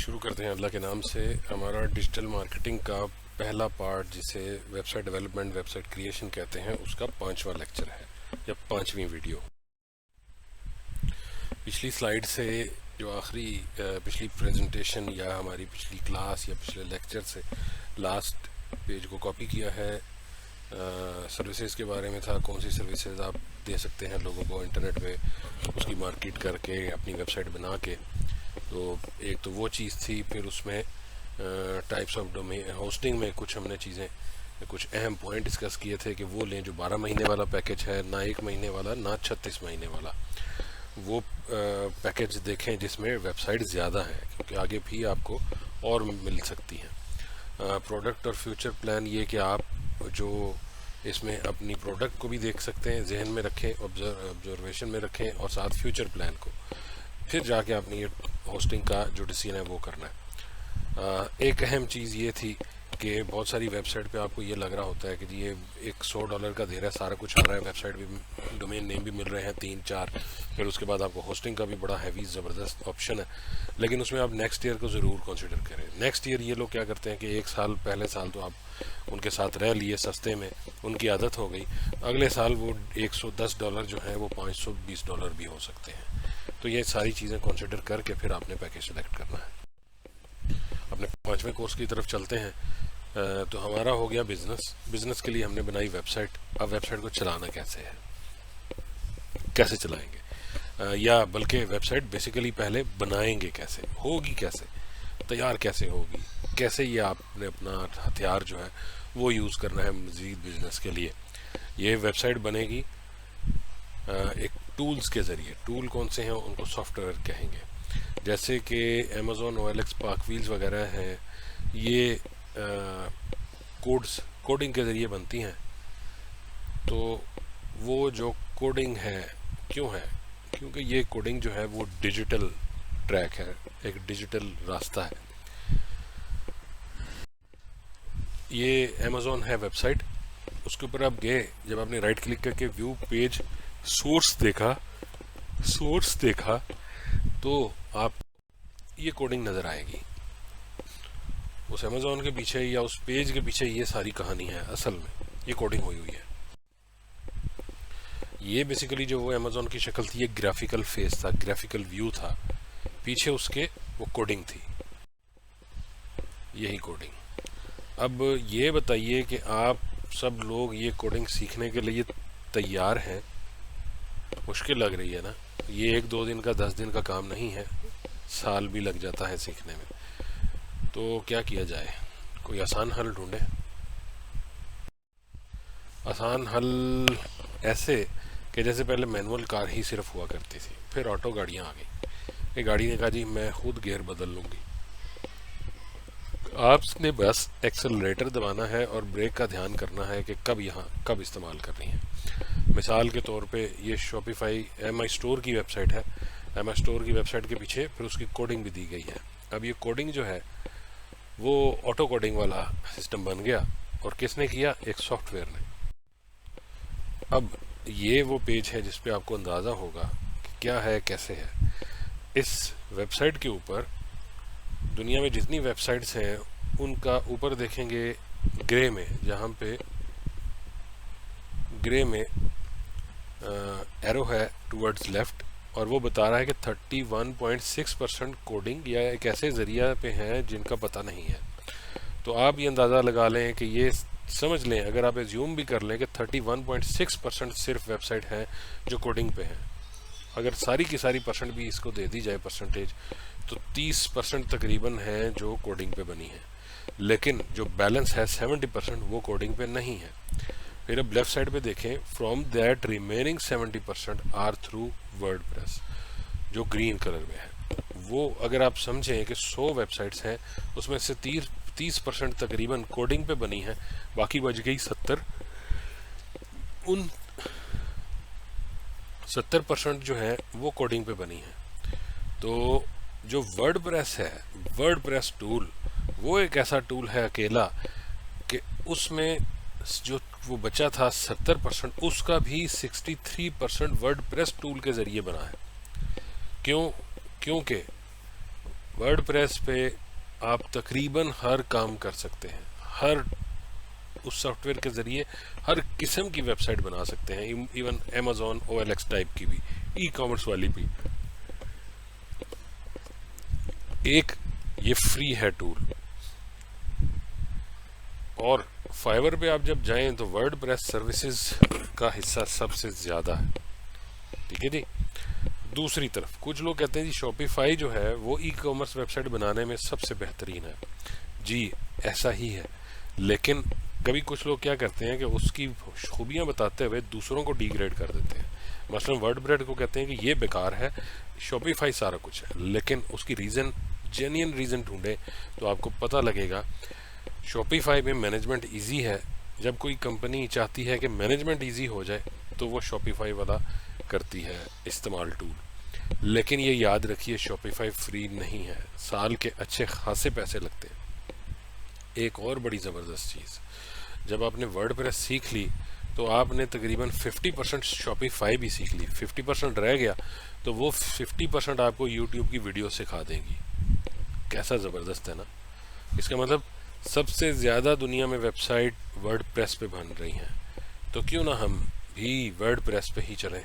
شروع کرتے ہیں اللہ کے نام سے. ہمارا ڈیجیٹل مارکیٹنگ کا پہلا پارٹ جسے website development website creation کہتے ہیں اس کا 5واں لیکچر ہے یا 5ویں ویڈیو. پچھلی سلائیڈ سے جو آخری پچھلی پریزنٹیشن یا ہماری پچھلی کلاس یا پچھلے لیکچر سے لاسٹ پیج کو کاپی کیا ہے. سروسز کے بارے میں تھا, کون سی سروسز آپ دے سکتے ہیں لوگوں کو انٹرنیٹ پہ, اس کی مارکیٹ کر کے اپنی ویب سائٹ بنا کے. تو ایک تو وہ چیز تھی. پھر اس میں ٹائپس آف ڈومین ہوسٹنگ میں کچھ ہم نے چیزیں کچھ اہم پوائنٹ ڈسکس کیے تھے کہ وہ لیں جو 12 مہینے والا پیکج ہے, نہ 1 مہینے والا نہ 36 مہینے والا. وہ پیکج دیکھیں جس میں ویب سائٹ زیادہ ہیں, کیونکہ آگے بھی آپ کو اور مل سکتی ہیں. پروڈکٹ اور فیوچر پلان, یہ کہ آپ جو اس میں اپنی پروڈکٹ کو بھی دیکھ سکتے ہیں, ذہن میں رکھیں, آبزرویشن میں رکھیں, اور ساتھ فیوچر پلان کو. پھر جا کے اپنی ہوسٹنگ کا جو ڈیسیژن ہے وہ کرنا ہے. ایک اہم چیز یہ تھی کہ بہت ساری ویب سائٹ پہ آپ کو یہ لگ رہا ہوتا ہے کہ جی یہ ایک $100 کا دے رہا ہے, سارا کچھ آ رہا ہے, ویب سائٹ بھی, ڈومین نیم بھی مل رہے ہیں 3-4, پھر اس کے بعد آپ کو ہوسٹنگ کا بھی بڑا ہیوی زبردست آپشن ہے. لیکن اس میں آپ نیکسٹ ایئر کو ضرور کنسیڈر کریں. نیکسٹ ایئر یہ لوگ کیا کرتے ہیں کہ ایک سال پہلے سال تو آپ ان کے ساتھ رہ لیے سستے میں, ان کی عادت ہو گئی, اگلے سال وہ $110 جو ہیں وہ $520 بھی ہو سکتے ہیں. تو یہ ساری چیزیں کنسیڈر کر کے پھر آپ نے پیکج سلیکٹ کرنا ہے. اپنے 5ویں کورس کی طرف چلتے ہیں. تو ہمارا ہو گیا بزنس کے لیے ہم نے بنائی ویب سائٹ. اب ویب سائٹ کو چلانا کیسے ہے, کیسے چلائیں گے, یا بلکہ ویب سائٹ بیسیکلی پہلے بنائیں گے کیسے, ہوگی کیسے, تیار کیسے ہوگی, کیسے یہ آپ نے اپنا ہتھیار جو ہے وہ یوز کرنا ہے مزید بزنس کے لیے. یہ ویب سائٹ بنے گی ایک ٹولز کے ذریعے. ٹول کون سے ہیں ان کو سافٹ ویئر کہیں گے. جیسے کہ Amazon OLX پارک ویلز وغیرہ ہیں, یہ کوڈنگ کے ذریعے بنتی ہیں. تو وہ جو کوڈنگ ہے کیوں ہے, کیونکہ یہ کوڈنگ جو ہے وہ ڈیجیٹل ٹریک ہے, ایک ڈیجیٹل راستہ ہے. یہ Amazon ہے ویب سائٹ, اس کے اوپر آپ گئے, جب آپ نے رائٹ کلک کر کے ویو پیج سورس دیکھا تو آپ یہ کوڈنگ نظر آئے گی. اس Amazon کے پیچھے یا اس پیج کے پیچھے یہ ساری کہانی ہے. اصل میں یہ کوڈنگ ہوئی ہے. یہ بیسیکلی جو وہ Amazon کی شکل تھی, یہ گرافیکل فیس تھا, گرافیکل ویو تھا, پیچھے اس کے وہ کوڈنگ تھی, یہی کوڈنگ. اب یہ بتائیے کہ آپ سب لوگ یہ کوڈنگ سیکھنے کے لیے تیار ہیں؟ مشکل لگ رہی ہے نا. یہ 1-2 دن کا 10 دن کا کام نہیں ہے, سال بھی لگ جاتا ہے سیکھنے میں. تو کیا کیا جائے, کوئی آسان حل ڈھونڈے. آسان حل ایسے کہ جیسے پہلے مینول کار ہی صرف ہوا کرتی تھی, پھر آٹو گاڑیاں آ گئیں. ایک گاڑی نے کہا جی میں خود گیئر بدل لوں گی. آپ نے بس ایکسلریٹر دبانا ہے اور بریک کا دھیان کرنا ہے کہ کب استعمال کرنی ہے. مثال کے طور پہ یہ شاپیفائی ایم آئی اسٹور کی ویب سائٹ ہے. ایم آئی اسٹور کی ویب سائٹ کے پیچھے پھر اس کی کوڈنگ بھی دی گئی ہے. اب یہ کوڈنگ جو ہے وہ آٹو کوڈنگ والا سسٹم بن گیا, اور کس نے کیا, ایک سافٹ ویئر نے. اب یہ وہ پیج ہے جس پہ آپ کو اندازہ ہوگا کہ کیا ہے, کیسے ہے. اس ویب سائٹ کے اوپر دنیا میں جتنی ویب سائٹس ہیں ان کا اوپر دیکھیں گے گرے میں, جہاں پہ گرے میں ایرو ہے ٹورڈز لیفٹ, اور وہ بتا رہا ہے کہ 31.6% کوڈنگ یا ایک ایسے ذریعہ پہ ہیں جن کا پتہ نہیں ہے. تو آپ یہ اندازہ لگا لیں کہ یہ سمجھ لیں, اگر آپ ایزیوم بھی کر لیں کہ 31.6% صرف ویب سائٹ ہیں جو کوڈنگ پہ ہیں. اگر ساری کی ساری پرسنٹ بھی اس کو دے دی جائے پرسنٹیج, تو 30% تقریباً ہیں جو کوڈنگ پہ بنی ہیں. لیکن جو بیلنس ہے 70% وہ کوڈنگ پہ نہیں ہے. پھر اب لیفٹ سائڈ پہ دیکھیں, from that remaining 70% are through WordPress, جو گرین کلر میں ہے. وہ اگر آپ سمجھیں کہ 100 ویب سائٹس ہیں, اس میں سے 30% تقریباً کوڈنگ پہ بنی ہیں, باقی بچ گئی 70. ان 70% جو ہے وہ کوڈنگ پہ بنی ہیں. تو جو ورڈ پریس ہے, ورڈ پریس ٹول, وہ ایک ایسا ٹول ہے اکیلا کہ اس میں جو وہ بچا تھا 70%, اس کا بھی 63% ورڈ پریس ٹول کے ذریعے بنا ہے. کیونکہ ورڈ پریس پہ آپ تقریباً ہر کام کر سکتے ہیں، ہر اس سافٹ ویئر کے ذریعے ہر قسم کی ویب سائٹ بنا سکتے ہیں، ایون Amazon OLX ٹائپ کی بھی، ای کامرس والی بھی۔ ایک یہ فری ہے ٹول، اور فائور پہ آپ جب جائیں تو ورڈ پریس سروسز کا حصہ سب سے زیادہ ہے، ٹھیک ہے جی۔ دوسری طرف کچھ لوگ کہتے ہیں جی شاپیفائی جو ہے وہ ای کامرس ویب سائٹ بنانے میں سب سے بہترین ہے۔ جی ایسا ہی ہے، لیکن کبھی کچھ لوگ کیا کرتے ہیں کہ اس کی خوبیاں بتاتے ہوئے دوسروں کو ڈی گریڈ کر دیتے ہیں۔ مثلا ورڈ پریس کو کہتے ہیں کہ یہ بیکار ہے، شاپیفائی سارا کچھ ہے، لیکن اس کی ریزن، جینین ریزن ڈھونڈے تو آپ کو پتہ لگے گا شاپیفائی میں مینجمنٹ ایزی ہے۔ جب کوئی کمپنی چاہتی ہے کہ مینجمنٹ ایزی ہو جائے تو وہ شاپیفائی والا کرتی ہے استعمال ٹول۔ لیکن یہ یاد رکھیے شاپیفائی فری نہیں ہے، سال کے اچھے خاصے پیسے لگتے ہیں۔ ایک اور بڑی زبردست چیز، جب آپ نے ورڈ پریس سیکھ لی تو آپ نے تقریباً 50% شاپیفائی بھی سیکھ لی، 50% رہ گیا تو وہ 50% آپ کو یوٹیوب کی ویڈیو سکھا دیں گی۔ کیسا زبردست ہے نا؟ اس کا مطلب سب سے زیادہ دنیا میں ویب سائٹ ورڈ پریس پہ بن رہی ہیں، تو کیوں نہ ہم بھی ورڈ پریس پہ ہی چلیں۔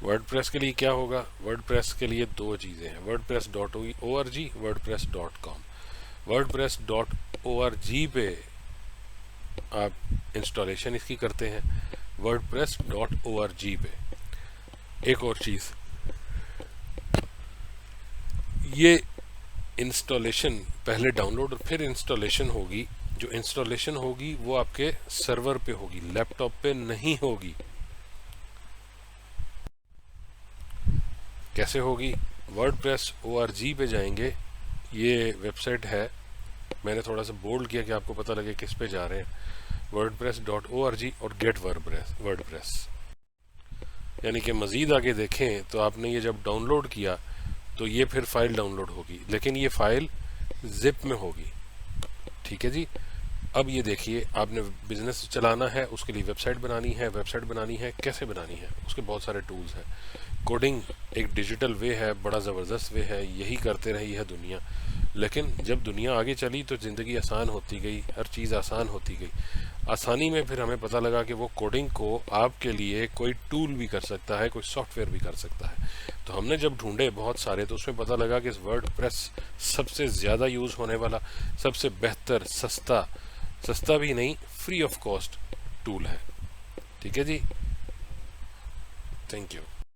ورڈ پریس کے لیے کیا ہوگا؟ ورڈ پریس کے لیے دو چیزیں ہیں، word press .org، word press .com۔ Word press .org پہ آپ انسٹالیشن اس کی کرتے ہیں، ورڈ پریس .org پہ۔ ایک اور چیز، یہ انسٹالیشن پہلے ڈاؤن لوڈ اور پھر انسٹالیشن ہوگی، جو انسٹالیشن ہوگی وہ آپ کے سرور پہ ہوگی، لیپ ٹاپ پہ نہیں ہوگی۔ کیسے ہوگی؟ ورڈ پریس .org پہ جائیں گے، یہ ویب سائٹ ہے، میں نے تھوڑا سا بولڈ کیا کہ آپ کو پتہ لگے کس پہ جا رہے ہیں، ورڈ پریس .org اور گیٹ ورڈ پریس، یعنی کہ مزید آگے دیکھیں تو آپ نے یہ جب ڈاؤن لوڈ کیا تو یہ پھر فائل ڈاؤن لوڈ ہوگی، لیکن یہ فائل زپ میں ہوگی، ٹھیک ہے جی۔ اب یہ دیکھیے آپ نے بزنس چلانا ہے، اس کے لیے ویب سائٹ بنانی ہے، ویب سائٹ بنانی ہے کیسے بنانی ہے، اس کے بہت سارے ٹولز ہیں۔ کوڈنگ ایک ڈیجیٹل وے ہے، بڑا زبردست وے ہے، یہی کرتے رہی ہے دنیا، لیکن جب دنیا آگے چلی تو زندگی آسان ہوتی گئی، ہر چیز آسان ہوتی گئی۔ آسانی میں پھر ہمیں پتہ لگا کہ وہ کوڈنگ کو آپ کے لیے کوئی ٹول بھی کر سکتا ہے، کوئی سافٹ ویئر بھی کر سکتا ہے۔ تو ہم نے جب ڈھونڈے بہت سارے تو اس میں پتہ لگا کہ ورڈ پریس سب سے زیادہ یوز ہونے والا، سب سے بہتر، سستا بھی نہیں، فری آف کاسٹ ٹول ہے، ٹھیک ہے جی۔ Thank you.